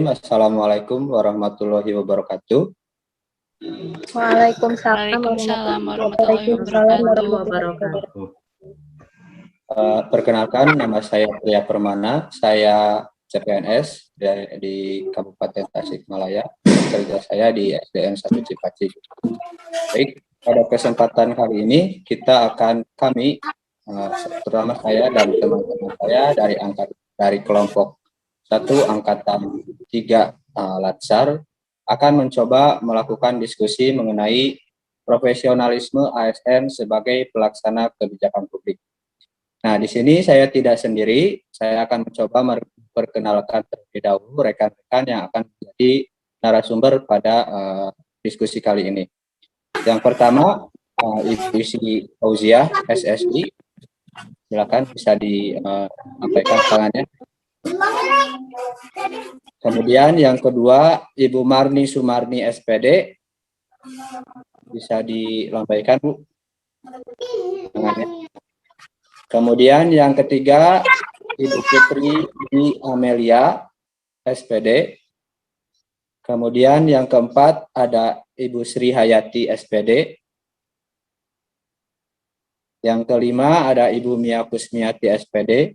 Bismillahirrahmanirrahim. Assalamualaikum warahmatullahi wabarakatuh. Waalaikumsalam warahmatullahi wabarakatuh. Perkenalkan, nama saya Tria Permana, saya CPNS di Kabupaten Tasikmalaya, kerja saya di SDN 1 Cipaci. Baik, pada kesempatan kali ini kami, terutama saya dan teman-teman saya dari kelompok 1 Angkatan 3 Latsar, akan mencoba melakukan diskusi mengenai profesionalisme ASN sebagai pelaksana kebijakan publik. Nah, di sini saya tidak sendiri, saya akan mencoba memperkenalkan terlebih dahulu rekan-rekan yang akan menjadi narasumber pada diskusi kali ini. Yang pertama, Ibu Sri Fauziah, SSI, silakan bisa disampaikan tangannya. Kemudian yang kedua, Ibu Marni Sumarni, SPD, bisa dilambaikan, Bu, tangannya. Kemudian yang ketiga, Ibu Putri Amelia, SPD. Kemudian yang keempat ada Ibu Sri Hayati, SPD. Yang kelima ada Ibu Mia Kusmiati, SPD.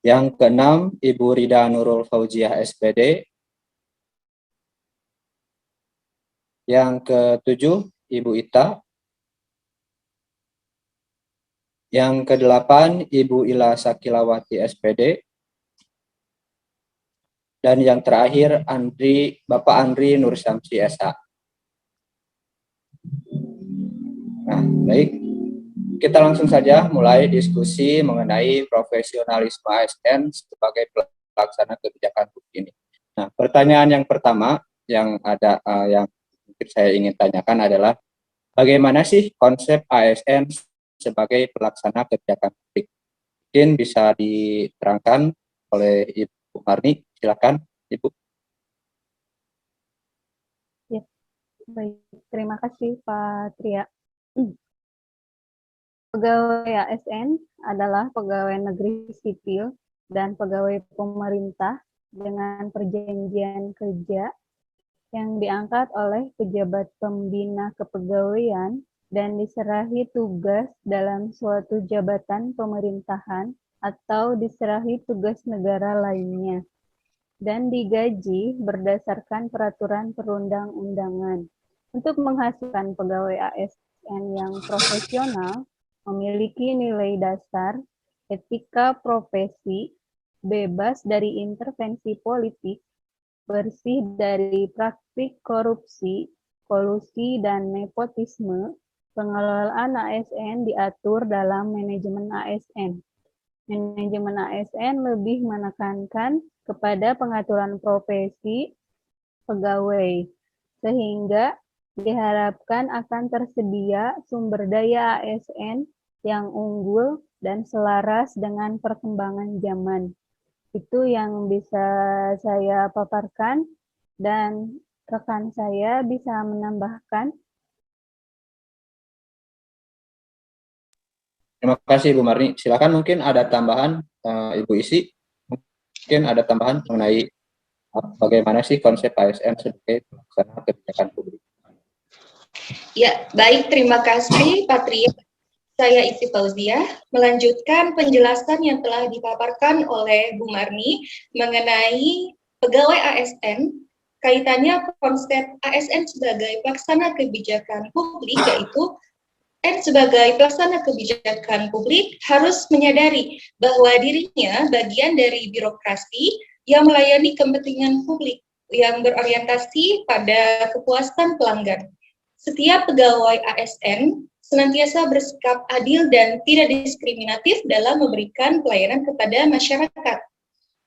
Yang keenam Ibu Rida Nurul Fauziah, SPD. Yang ketujuh Ibu Ita. Yang kedelapan Ibu Ila Sakilawati, SPD. Dan yang terakhir Bapak Andri Nur Syamsi, SH. Nah, baik. Kita langsung saja mulai diskusi mengenai profesionalisme ASN sebagai pelaksana kebijakan publik ini. Nah, pertanyaan yang pertama yang mungkin saya ingin tanyakan adalah bagaimana sih konsep ASN sebagai pelaksana kebijakan publik? Mungkin bisa diterangkan oleh Ibu Marni, silakan Ibu. Ya, baik, terima kasih Pak Tria. Pegawai ASN adalah pegawai negeri sipil dan pegawai pemerintah dengan perjanjian kerja yang diangkat oleh pejabat pembina kepegawaian dan diserahi tugas dalam suatu jabatan pemerintahan atau diserahi tugas negara lainnya, dan digaji berdasarkan peraturan perundang-undangan. Untuk menghasilkan pegawai ASN yang profesional, memiliki nilai dasar, etika profesi, bebas dari intervensi politik, bersih dari praktik korupsi, kolusi, dan nepotisme. Pengelolaan ASN diatur dalam manajemen ASN. Manajemen ASN lebih menekankan kepada pengaturan profesi pegawai, sehingga diharapkan akan tersedia sumber daya ASN yang unggul dan selaras dengan perkembangan zaman. Itu yang bisa saya paparkan, dan rekan saya bisa menambahkan. Terima kasih Bu Marni. Silakan, mungkin ada tambahan Ibu Isi. Mungkin ada tambahan mengenai bagaimana sih konsep ASN sebagai pelaksana kebijakan publik. Ya, baik, terima kasih Pak Tria. Saya Isi Fauziah melanjutkan penjelasan yang telah dipaparkan oleh Bu Marni mengenai pegawai ASN, kaitannya konsep ASN sebagai pelaksana kebijakan publik, yaitu sebagai pelaksana kebijakan publik harus menyadari bahwa dirinya bagian dari birokrasi yang melayani kepentingan publik yang berorientasi pada kepuasan pelanggan. Setiap pegawai ASN senantiasa bersikap adil dan tidak diskriminatif dalam memberikan pelayanan kepada masyarakat.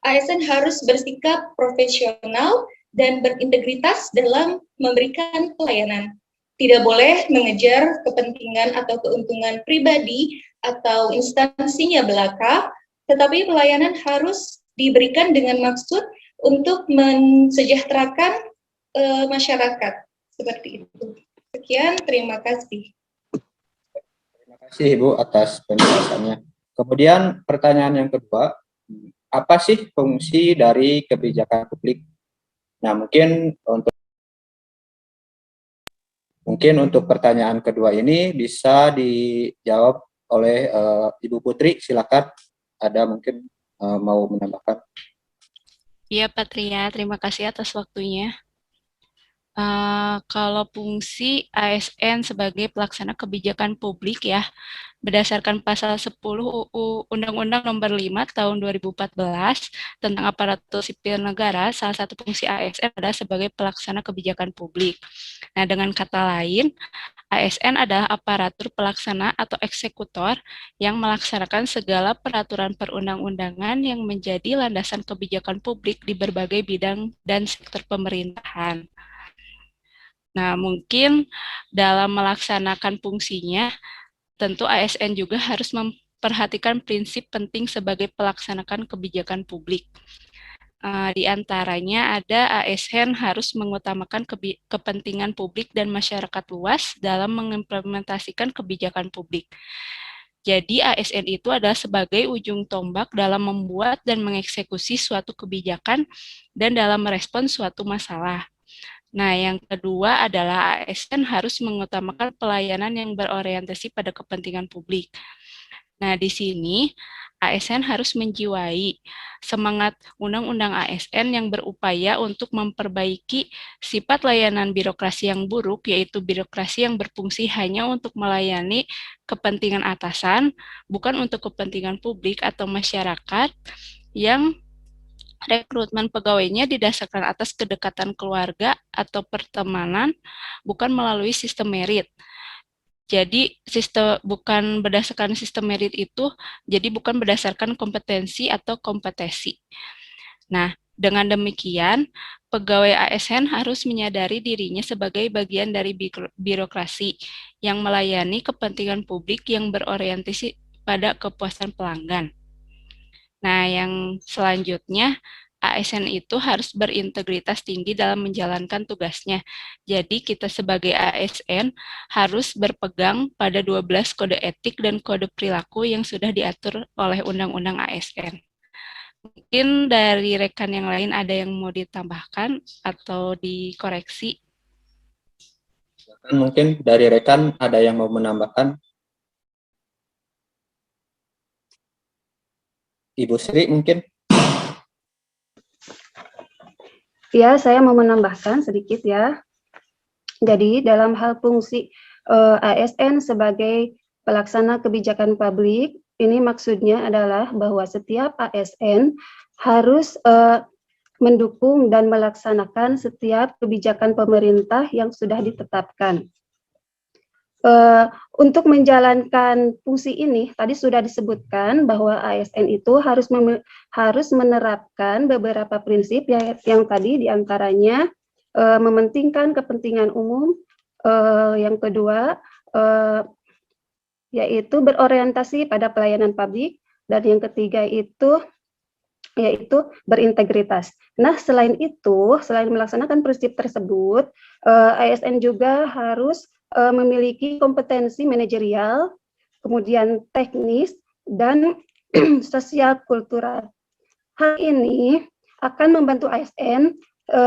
ASN harus bersikap profesional dan berintegritas dalam memberikan pelayanan. Tidak boleh mengejar kepentingan atau keuntungan pribadi atau instansinya belaka, tetapi pelayanan harus diberikan dengan maksud untuk mensejahterakan masyarakat. Seperti itu. Sekian, terima kasih. Terima kasih Ibu atas penjelasannya. Kemudian pertanyaan yang kedua, apa sih fungsi dari kebijakan publik? Nah, mungkin untuk pertanyaan kedua ini bisa dijawab oleh Ibu Putri. Silakan, ada mungkin mau menambahkan. Iya, Patria, terima kasih atas waktunya. Kalau fungsi ASN sebagai pelaksana kebijakan publik ya, berdasarkan pasal 10 UU Undang-Undang Nomor 5 Tahun 2014 tentang aparatur sipil negara, salah satu fungsi ASN adalah sebagai pelaksana kebijakan publik. Nah, dengan kata lain, ASN adalah aparatur pelaksana atau eksekutor yang melaksanakan segala peraturan perundang-undangan yang menjadi landasan kebijakan publik di berbagai bidang dan sektor pemerintahan. Nah, mungkin dalam melaksanakan fungsinya, tentu ASN juga harus memperhatikan prinsip penting sebagai pelaksanakan kebijakan publik. Di antaranya ada ASN harus mengutamakan kepentingan publik dan masyarakat luas dalam mengimplementasikan kebijakan publik. Jadi ASN itu adalah sebagai ujung tombak dalam membuat dan mengeksekusi suatu kebijakan dan dalam merespons suatu masalah. Nah, yang kedua adalah ASN harus mengutamakan pelayanan yang berorientasi pada kepentingan publik. Nah, di sini ASN harus menjiwai semangat Undang-Undang ASN yang berupaya untuk memperbaiki sifat layanan birokrasi yang buruk, yaitu birokrasi yang berfungsi hanya untuk melayani kepentingan atasan, bukan untuk kepentingan publik atau masyarakat, yang rekrutmen pegawainya didasarkan atas kedekatan keluarga atau pertemanan, bukan melalui sistem merit. Jadi bukan berdasarkan sistem merit itu, jadi bukan berdasarkan kompetensi atau kompetisi. Nah, dengan demikian, pegawai ASN harus menyadari dirinya sebagai bagian dari birokrasi yang melayani kepentingan publik yang berorientasi pada kepuasan pelanggan. Nah, yang selanjutnya, ASN itu harus berintegritas tinggi dalam menjalankan tugasnya. Jadi, kita sebagai ASN harus berpegang pada 12 kode etik dan kode perilaku yang sudah diatur oleh Undang-Undang ASN. Mungkin dari rekan yang lain ada yang mau ditambahkan atau dikoreksi? Mungkin dari rekan ada yang mau menambahkan. Ibu Sri mungkin. Ya, saya mau menambahkan sedikit ya. Jadi dalam hal fungsi ASN sebagai pelaksana kebijakan publik, ini maksudnya adalah bahwa setiap ASN harus mendukung dan melaksanakan setiap kebijakan pemerintah yang sudah ditetapkan. Untuk menjalankan fungsi ini, tadi sudah disebutkan bahwa ASN itu harus menerapkan beberapa prinsip yang tadi diantaranya mementingkan kepentingan umum, yang kedua yaitu berorientasi pada pelayanan publik, dan yang ketiga yaitu berintegritas. Nah, selain itu, selain melaksanakan prinsip tersebut, ASN juga harus memiliki kompetensi manajerial, kemudian teknis, dan sosial kultural. Hal ini akan membantu ASN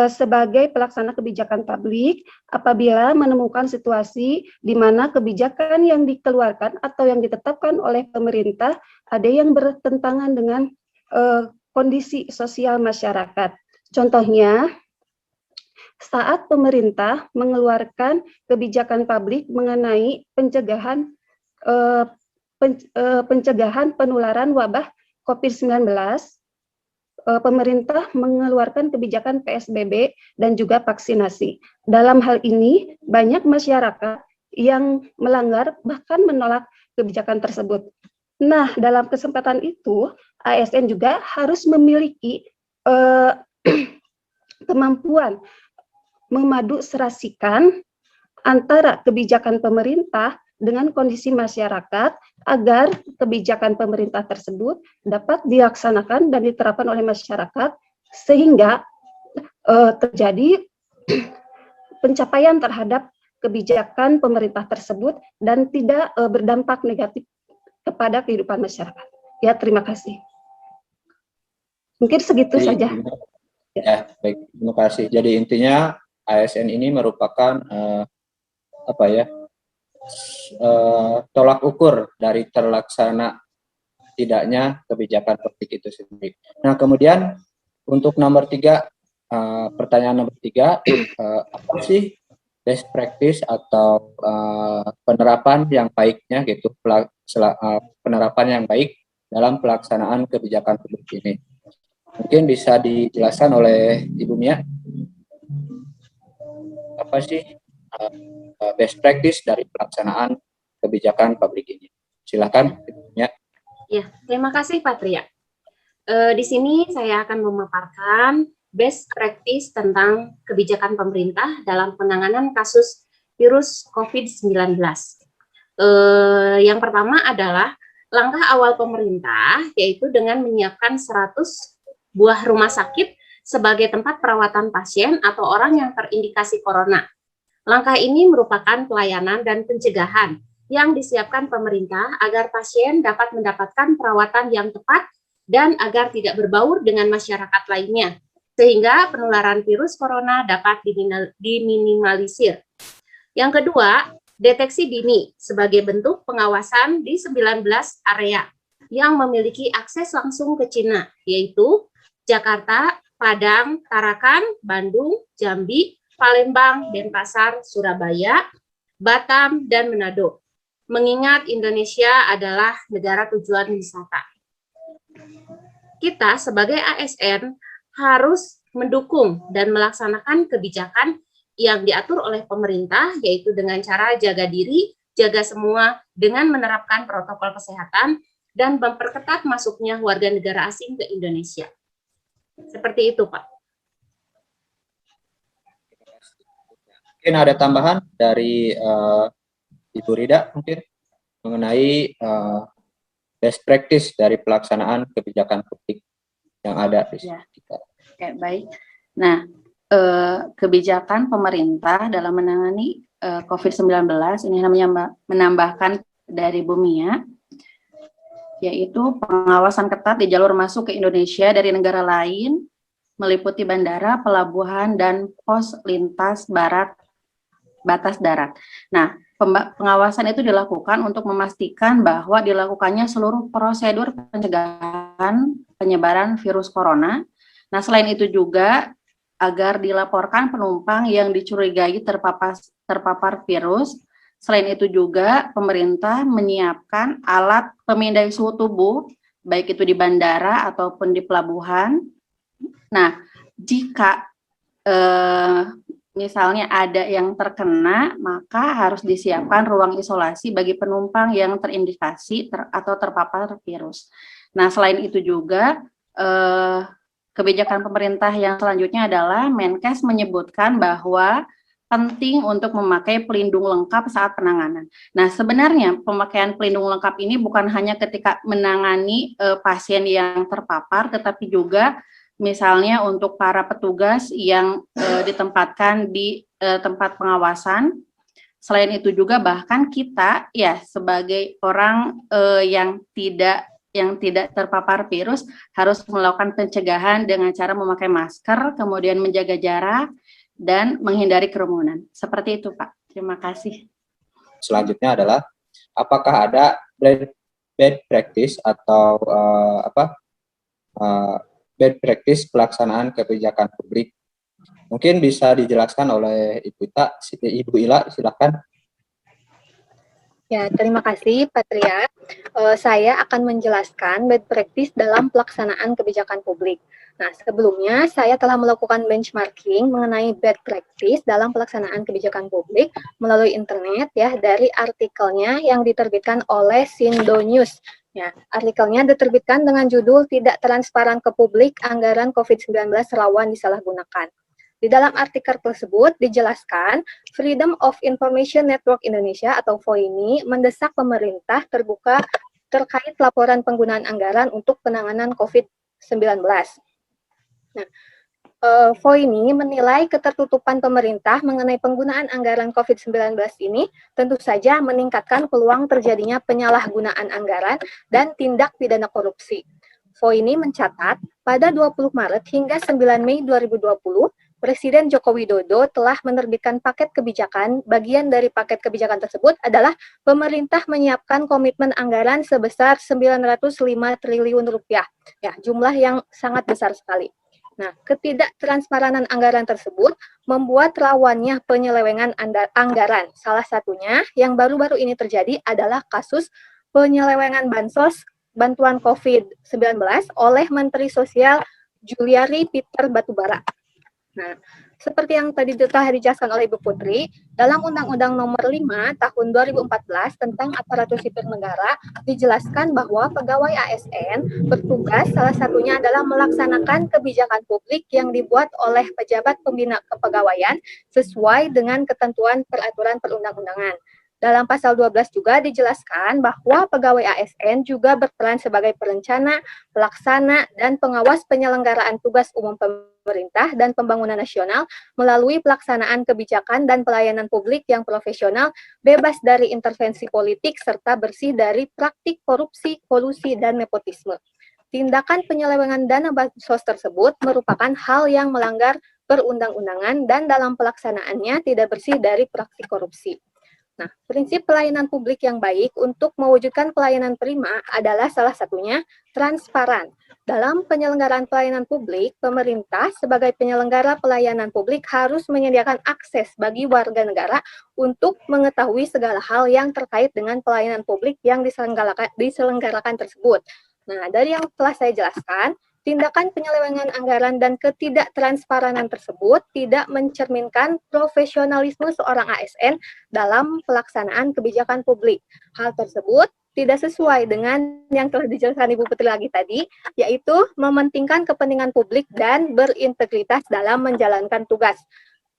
sebagai pelaksana kebijakan publik apabila menemukan situasi di mana kebijakan yang dikeluarkan atau yang ditetapkan oleh pemerintah ada yang bertentangan dengan kondisi sosial masyarakat. Contohnya, saat pemerintah mengeluarkan kebijakan publik mengenai pencegahan penularan wabah COVID-19, pemerintah mengeluarkan kebijakan PSBB dan juga vaksinasi. Dalam hal ini, banyak masyarakat yang melanggar bahkan menolak kebijakan tersebut. Nah, dalam kesempatan itu, ASN juga harus memiliki kemampuan memadu serasikan antara kebijakan pemerintah dengan kondisi masyarakat agar kebijakan pemerintah tersebut dapat dilaksanakan dan diterapkan oleh masyarakat sehingga terjadi pencapaian terhadap kebijakan pemerintah tersebut dan tidak berdampak negatif kepada kehidupan masyarakat. Ya, terima kasih. Mungkin segitu Jadi, saja. ya, baik. Terima kasih. Jadi intinya ASN ini merupakan tolak ukur dari terlaksana tidaknya kebijakan publik itu sendiri. Nah, kemudian untuk nomor 3, pertanyaan nomor 3, apa sih best practice atau penerapan yang baiknya gitu, penerapan yang baik dalam pelaksanaan kebijakan publik ini? Mungkin bisa dijelaskan oleh Ibu Mia, apa sih best practice dari pelaksanaan kebijakan publik ini? Silakan, Ibu Mia. Ya, terima kasih Patria. Di sini saya akan memaparkan best practice tentang kebijakan pemerintah dalam penanganan kasus virus COVID-19. Yang pertama adalah langkah awal pemerintah, yaitu dengan menyiapkan 100 buah rumah sakit sebagai tempat perawatan pasien atau orang yang terindikasi corona. Langkah ini merupakan pelayanan dan pencegahan yang disiapkan pemerintah agar pasien dapat mendapatkan perawatan yang tepat dan agar tidak berbaur dengan masyarakat lainnya, sehingga penularan virus corona dapat diminimalisir. Yang kedua, deteksi dini sebagai bentuk pengawasan di 19 area yang memiliki akses langsung ke Cina, yaitu Jakarta, Padang, Tarakan, Bandung, Jambi, Palembang, Denpasar, Surabaya, Batam, dan Manado. Mengingat Indonesia adalah negara tujuan wisata. Kita sebagai ASN harus mendukung dan melaksanakan kebijakan yang diatur oleh pemerintah, yaitu dengan cara jaga diri, jaga semua dengan menerapkan protokol kesehatan, dan memperketat masuknya warga negara asing ke Indonesia. Seperti itu, Pak. Mungkin ada tambahan dari Ibu Rida mungkin mengenai best practice dari pelaksanaan kebijakan publik yang ada di kita. Ya, baik. Nah, kebijakan pemerintah dalam menangani COVID-19 ini namanya menambahkan dari Bu Mia, yaitu pengawasan ketat di jalur masuk ke Indonesia dari negara lain, meliputi bandara, pelabuhan, dan pos lintas batas darat. Nah, pengawasan itu dilakukan untuk memastikan bahwa dilakukannya seluruh prosedur pencegahan penyebaran virus corona. Nah, selain itu juga agar dilaporkan penumpang yang dicurigai terpapar virus. Selain itu juga pemerintah menyiapkan alat pemindai suhu tubuh, baik itu di bandara ataupun di pelabuhan. Nah, jika misalnya ada yang terkena, maka harus disiapkan ruang isolasi bagi penumpang yang terindikasi atau terpapar virus. Nah, selain itu juga kebijakan pemerintah yang selanjutnya adalah Menkes menyebutkan bahwa penting untuk memakai pelindung lengkap saat penanganan. Nah, sebenarnya pemakaian pelindung lengkap ini bukan hanya ketika menangani pasien yang terpapar, tetapi juga misalnya untuk para petugas yang ditempatkan di tempat pengawasan. Selain itu juga bahkan kita ya sebagai orang yang tidak terpapar virus harus melakukan pencegahan dengan cara memakai masker, kemudian menjaga jarak dan menghindari kerumunan. Seperti itu, Pak. Terima kasih. Selanjutnya adalah apakah ada bad practice atau bad practice pelaksanaan kebijakan publik? Mungkin bisa dijelaskan oleh Ibu Ila, silakan. Ya, terima kasih Patria. Saya akan menjelaskan bad practice dalam pelaksanaan kebijakan publik. Nah, sebelumnya saya telah melakukan benchmarking mengenai bad practice dalam pelaksanaan kebijakan publik melalui internet ya dari artikelnya yang diterbitkan oleh Sindo News. Ya, artikelnya diterbitkan dengan judul Tidak Transparan ke Publik, Anggaran COVID-19 Rawan Disalahgunakan. Di dalam artikel tersebut dijelaskan, Freedom of Information Network Indonesia atau FOINI mendesak pemerintah terbuka terkait laporan penggunaan anggaran untuk penanganan COVID-19. Nah, FOINI menilai ketertutupan pemerintah mengenai penggunaan anggaran COVID-19 ini tentu saja meningkatkan peluang terjadinya penyalahgunaan anggaran dan tindak pidana korupsi. Info ini mencatat pada 20 Maret hingga 9 Mei 2020, Presiden Joko Widodo telah menerbitkan paket kebijakan. Bagian dari paket kebijakan tersebut adalah pemerintah menyiapkan komitmen anggaran sebesar 905 triliun rupiah. Ya, jumlah yang sangat besar sekali. Nah, ketidaktransparanan anggaran tersebut membuat rawannya penyelewengan anggaran. Salah satunya yang baru-baru ini terjadi adalah kasus penyelewengan bansos bantuan COVID-19 oleh Menteri Sosial Juliari Peter Batubara. Nah, seperti yang tadi telah dijelaskan oleh Ibu Putri, dalam Undang-Undang Nomor 5 Tahun 2014 tentang Aparatur Sipil Negara dijelaskan bahwa pegawai ASN bertugas salah satunya adalah melaksanakan kebijakan publik yang dibuat oleh pejabat pembina kepegawaian sesuai dengan ketentuan peraturan perundang-undangan. Dalam pasal 12 juga dijelaskan bahwa pegawai ASN juga berperan sebagai perencana, pelaksana, dan pengawas penyelenggaraan tugas umum pemerintah dan pembangunan nasional melalui pelaksanaan kebijakan dan pelayanan publik yang profesional, bebas dari intervensi politik, serta bersih dari praktik korupsi, kolusi, dan nepotisme. Tindakan penyelewengan dana bansos tersebut merupakan hal yang melanggar perundang-undangan dan dalam pelaksanaannya tidak bersih dari praktik korupsi. Nah, prinsip pelayanan publik yang baik untuk mewujudkan pelayanan prima adalah salah satunya transparan. Dalam penyelenggaraan pelayanan publik, pemerintah sebagai penyelenggara pelayanan publik harus menyediakan akses bagi warga negara untuk mengetahui segala hal yang terkait dengan pelayanan publik yang diselenggarakan tersebut. Nah, dari yang telah saya jelaskan, tindakan penyelewengan anggaran dan ketidaktransparanان tersebut tidak mencerminkan profesionalisme seorang ASN dalam pelaksanaan kebijakan publik. Hal tersebut tidak sesuai dengan yang telah dijelaskan Ibu Putri lagi tadi, yaitu mementingkan kepentingan publik dan berintegritas dalam menjalankan tugas.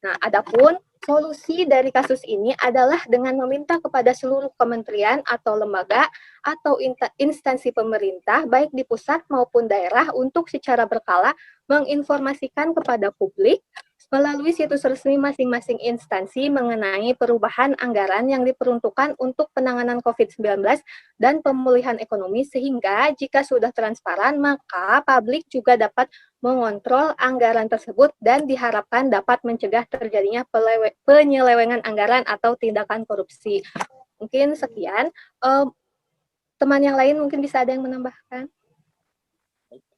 Nah, adapun solusi dari kasus ini adalah dengan meminta kepada seluruh kementerian atau lembaga atau instansi pemerintah, baik di pusat maupun daerah, untuk secara berkala menginformasikan kepada publik melalui situs resmi masing-masing instansi mengenai perubahan anggaran yang diperuntukkan untuk penanganan COVID-19 dan pemulihan ekonomi, sehingga jika sudah transparan, maka publik juga dapat mengontrol anggaran tersebut dan diharapkan dapat mencegah terjadinya penyelewengan anggaran atau tindakan korupsi. Mungkin sekian. Teman yang lain mungkin bisa ada yang menambahkan.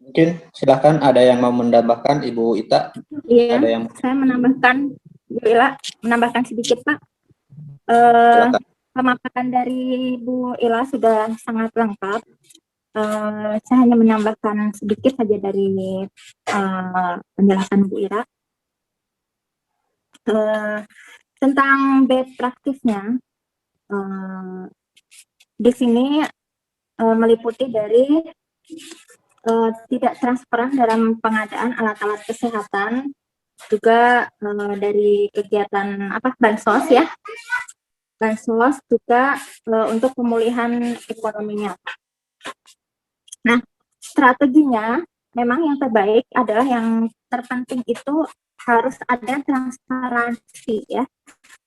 Mungkin silakan, ada yang mau menambahkan, Ibu Ita? Iya, ada yang... saya menambahkan, Bu Ila, menambahkan sedikit, Pak. Pemaparan dari Bu Ila sudah sangat lengkap. Saya hanya menambahkan sedikit saja dari penjelasan Bu Ira. Tentang best practice-nya, di sini meliputi dari tidak transparan dalam pengadaan alat-alat kesehatan, juga dari kegiatan bansos ya, bansos juga untuk pemulihan ekonominya. Nah, strateginya memang yang terbaik adalah yang terpenting itu harus ada transparansi ya,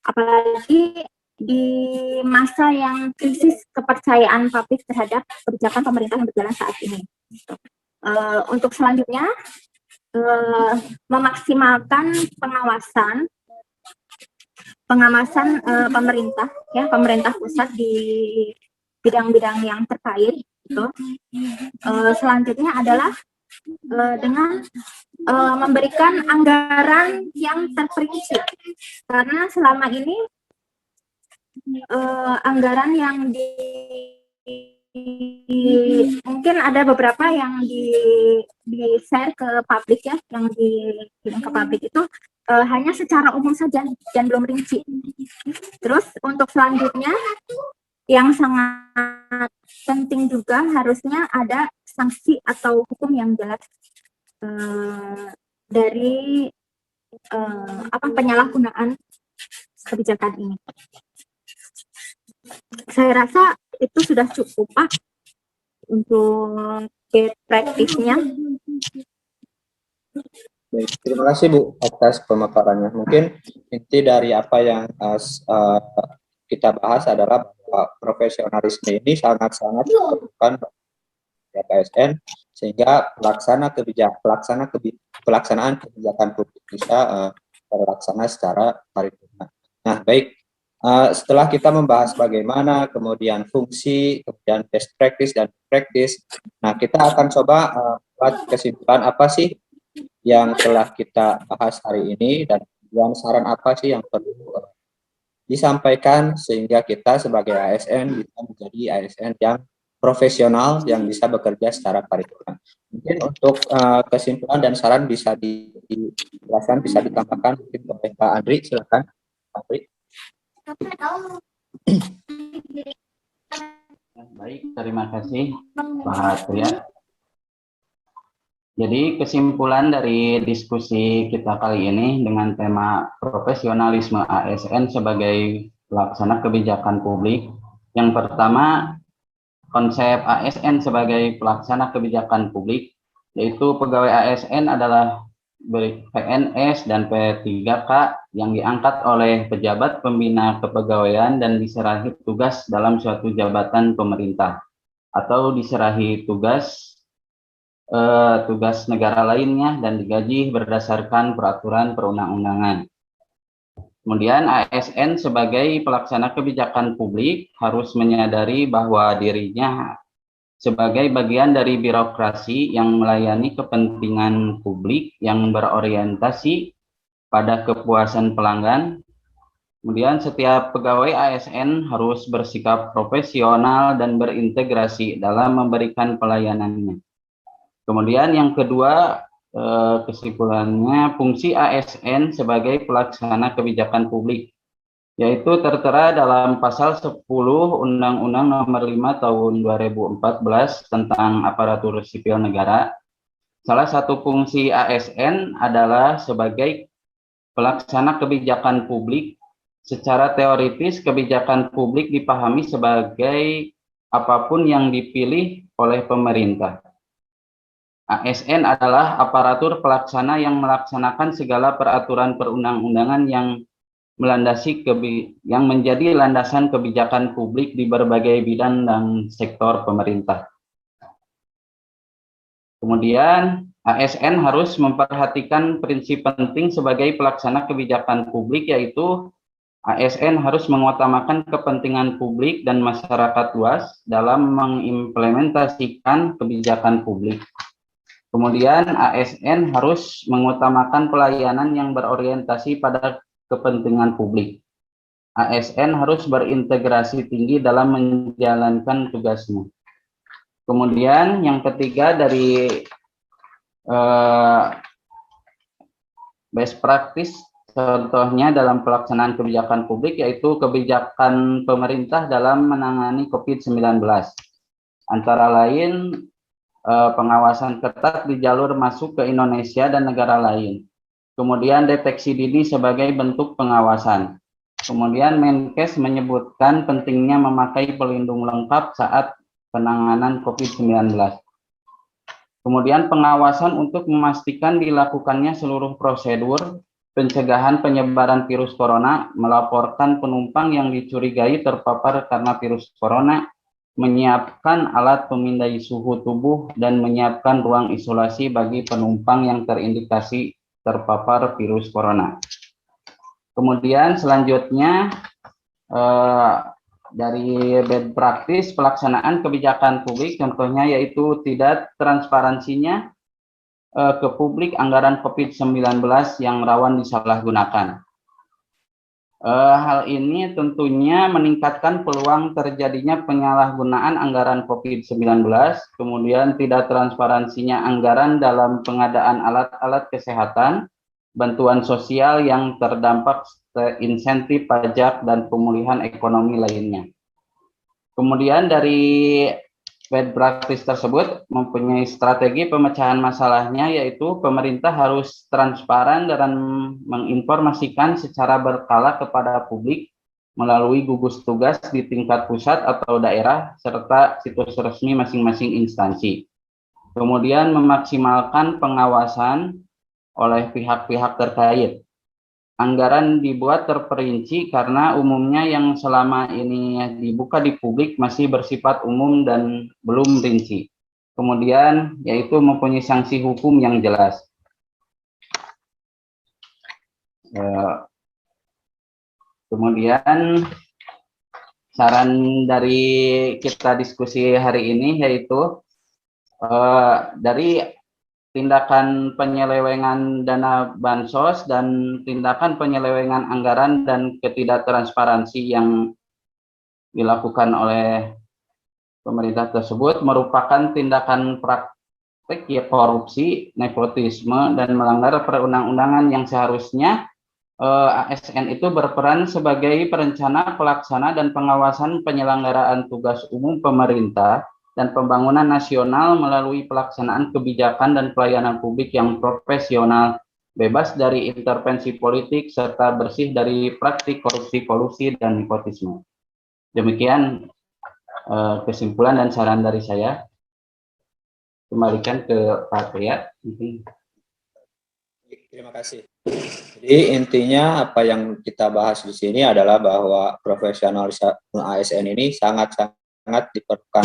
apalagi di masa yang krisis kepercayaan publik terhadap kebijakan pemerintah yang berjalan saat ini. Untuk selanjutnya, memaksimalkan pengawasan pemerintah ya, pemerintah pusat di bidang-bidang yang terkait. Selanjutnya adalah dengan memberikan anggaran yang terperinci, karena selama ini anggaran yang mungkin ada beberapa yang di share ke publik ya, yang dikirim ke publik itu hanya secara umum saja dan belum rinci. Terus untuk selanjutnya yang sangat penting juga harusnya ada sanksi atau hukum yang jelas dari penyalahgunaan kebijakan ini. Saya rasa itu sudah cukup Pak untuk best practice-nya. Baik, terima kasih Bu atas pemaparannya. Mungkin inti dari apa yang kita bahas adalah bahwa profesionalisme ini sangat-sangat diperlukan bagi ASN sehingga pelaksanaan kebijakan publik bisa terlaksana secara paripurna. Nah, baik, setelah kita membahas bagaimana, kemudian fungsi, kemudian best practice dan practice, nah kita akan coba buat kesimpulan apa sih yang telah kita bahas hari ini, dan kemudian saran apa sih yang perlu disampaikan sehingga kita sebagai ASN bisa menjadi ASN yang profesional yang bisa bekerja secara paripurna. Mungkin untuk kesimpulan dan saran bisa dijelaskan, bisa ditambahkan mungkin oleh Pak Andri, silakan Pak Andri. Baik, terima kasih Pak Tria. Jadi kesimpulan dari diskusi kita kali ini dengan tema profesionalisme ASN sebagai pelaksana kebijakan publik. Yang pertama, konsep ASN sebagai pelaksana kebijakan publik, yaitu pegawai ASN adalah PNS dan P3K yang diangkat oleh pejabat pembina kepegawaian dan diserahi tugas dalam suatu jabatan pemerintah atau diserahi tugas negara lainnya dan digaji berdasarkan peraturan perundang-undangan. Kemudian ASN sebagai pelaksana kebijakan publik harus menyadari bahwa dirinya sebagai bagian dari birokrasi yang melayani kepentingan publik yang berorientasi pada kepuasan pelanggan. Kemudian setiap pegawai ASN harus bersikap profesional dan berintegrasi dalam memberikan pelayanannya. Kemudian yang kedua, kesimpulannya fungsi ASN sebagai pelaksana kebijakan publik, yaitu tertera dalam pasal 10 Undang-Undang Nomor 5 Tahun 2014 tentang aparatur sipil negara. Salah satu fungsi ASN adalah sebagai pelaksana kebijakan publik. Secara teoritis, kebijakan publik dipahami sebagai apapun yang dipilih oleh pemerintah. ASN adalah aparatur pelaksana yang melaksanakan segala peraturan perundang-undangan yang menjadi landasan kebijakan publik di berbagai bidang dan sektor pemerintah. Kemudian ASN harus memperhatikan prinsip penting sebagai pelaksana kebijakan publik, yaitu ASN harus mengutamakan kepentingan publik dan masyarakat luas dalam mengimplementasikan kebijakan publik. Kemudian ASN harus mengutamakan pelayanan yang berorientasi pada kepentingan publik. ASN harus berintegrasi tinggi dalam menjalankan tugasnya. Kemudian yang ketiga dari best practice, contohnya dalam pelaksanaan kebijakan publik, yaitu kebijakan pemerintah dalam menangani COVID-19. Antara lain, pengawasan ketat di jalur masuk ke Indonesia dan negara lain. Kemudian deteksi dini sebagai bentuk pengawasan. Kemudian Menkes menyebutkan pentingnya memakai pelindung lengkap saat penanganan COVID-19. Kemudian pengawasan untuk memastikan dilakukannya seluruh prosedur pencegahan penyebaran virus corona, melaporkan penumpang yang dicurigai terpapar karena virus corona, menyiapkan alat pemindai suhu tubuh, dan menyiapkan ruang isolasi bagi penumpang yang terindikasi terpapar virus corona. Kemudian selanjutnya dari best practice pelaksanaan kebijakan publik, contohnya yaitu tidak transparansinya ke publik anggaran COVID-19 yang rawan disalahgunakan. Hal ini tentunya meningkatkan peluang terjadinya penyalahgunaan anggaran COVID-19, kemudian tidak transparansinya anggaran dalam pengadaan alat-alat kesehatan, bantuan sosial yang terdampak insentif pajak, dan pemulihan ekonomi lainnya. Kemudian dari best practice tersebut mempunyai strategi pemecahan masalahnya, yaitu pemerintah harus transparan dan menginformasikan secara berkala kepada publik melalui gugus tugas di tingkat pusat atau daerah serta situs resmi masing-masing instansi. Kemudian memaksimalkan pengawasan oleh pihak-pihak terkait. Anggaran dibuat terperinci karena umumnya yang selama ini dibuka di publik masih bersifat umum dan belum rinci. kemudian yaitu mempunyai sanksi hukum yang jelas. Kemudian saran dari kita diskusi hari ini yaitu dari tindakan penyelewengan dana bansos dan tindakan penyelewengan anggaran dan ketidaktransparansi yang dilakukan oleh pemerintah tersebut merupakan tindakan praktik korupsi, nepotisme, dan melanggar perundang-undangan yang seharusnya ASN itu berperan sebagai perencana, pelaksana, dan pengawasan penyelenggaraan tugas umum pemerintah dan pembangunan nasional melalui pelaksanaan kebijakan dan pelayanan publik yang profesional, bebas dari intervensi politik, serta bersih dari praktik korupsi, kolusi, dan nepotisme. Demikian kesimpulan dan saran dari saya. Kembalikan ke Pak Triat. Terima kasih. Jadi intinya apa yang kita bahas di sini adalah bahwa profesionalisme ASN ini sangat diperlukan,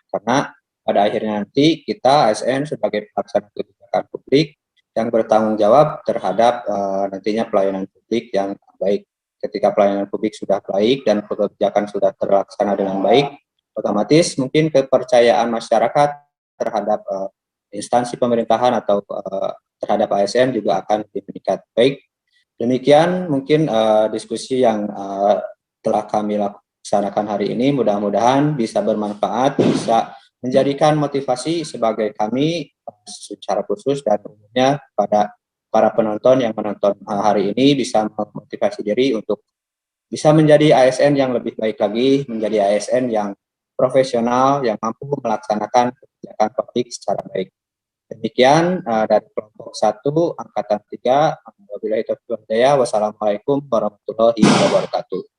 karena pada akhirnya nanti kita ASN sebagai pelaksana kebijakan publik yang bertanggung jawab terhadap nantinya pelayanan publik yang baik. Ketika pelayanan publik sudah baik dan kebijakan sudah terlaksana dengan baik, otomatis mungkin kepercayaan masyarakat terhadap instansi pemerintahan atau terhadap ASN juga akan meningkat. Baik, demikian mungkin diskusi yang telah kami laksanakan hari ini. Mudah-mudahan bisa bermanfaat, bisa menjadikan motivasi sebagai kami secara khusus dan umumnya pada para penonton yang menonton hari ini bisa memotivasi diri untuk bisa menjadi ASN yang lebih baik lagi, menjadi ASN yang profesional, yang mampu melaksanakan kebijakan publik secara baik. Demikian dari kelompok 1 angkatan 3. Wabillahi taufiq wal hidayah. Wassalamualaikum warahmatullahi wabarakatuh.